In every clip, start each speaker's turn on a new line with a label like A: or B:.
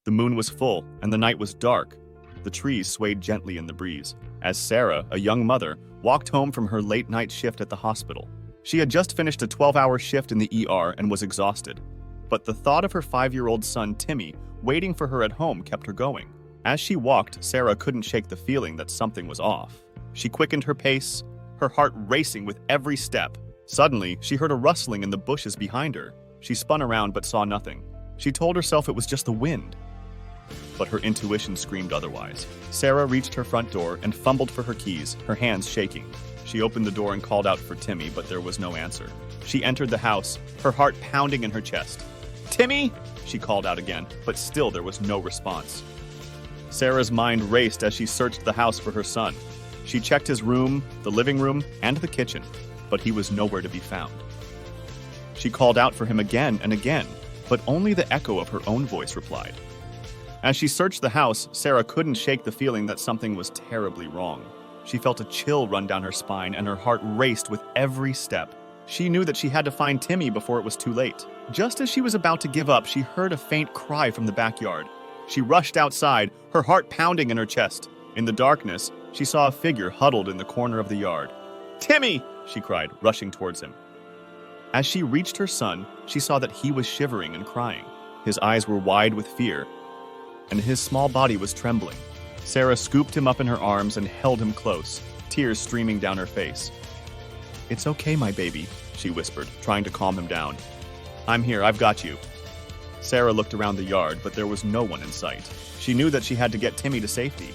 A: The moon was full, and the night was dark. The trees swayed gently in the breeze, as Sarah, a young mother, walked home from her late-night shift at the hospital. She had just finished a 12-hour shift in the ER and was exhausted. But the thought of her 5-year-old son, Timmy, waiting for her at home kept her going. As she walked, Sarah couldn't shake the feeling that something was off. She quickened her pace, her heart racing with every step. Suddenly, she heard a rustling in the bushes behind her. She spun around but saw nothing. She told herself it was just the wind. But her intuition screamed otherwise. Sarah reached her front door and fumbled for her keys, her hands shaking. She opened the door and called out for Timmy, but there was no answer. She entered the house, her heart pounding in her chest. "Timmy!" she called out again, but still there was no response. Sarah's mind raced as she searched the house for her son. She checked his room, the living room, and the kitchen, but he was nowhere to be found. She called out for him again and again, but only the echo of her own voice replied. As she searched the house, Sarah couldn't shake the feeling that something was terribly wrong. She felt a chill run down her spine and her heart raced with every step. She knew that she had to find Timmy before it was too late. Just as she was about to give up, she heard a faint cry from the backyard. She rushed outside, her heart pounding in her chest. In the darkness, she saw a figure huddled in the corner of the yard. "Timmy!" she cried, rushing towards him. As she reached her son, she saw that he was shivering and crying. His eyes were wide with fear, and his small body was trembling. Sarah scooped him up in her arms and held him close, tears streaming down her face. "It's okay, my baby," she whispered, trying to calm him down. "I'm here, I've got you." Sarah looked around the yard, but there was no one in sight. She knew that she had to get Timmy to safety,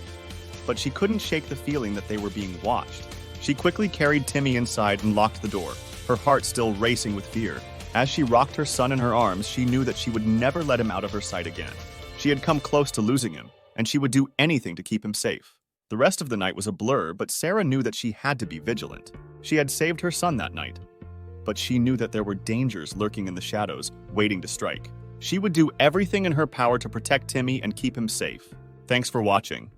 A: but she couldn't shake the feeling that they were being watched. She quickly carried Timmy inside and locked the door, her heart still racing with fear. As she rocked her son in her arms, she knew that she would never let him out of her sight again. She had come close to losing him, and she would do anything to keep him safe. The rest of the night was a blur, but Sarah knew that she had to be vigilant. She had saved her son that night, but she knew that there were dangers lurking in the shadows, waiting to strike. She would do everything in her power to protect Timmy and keep him safe. Thanks for watching.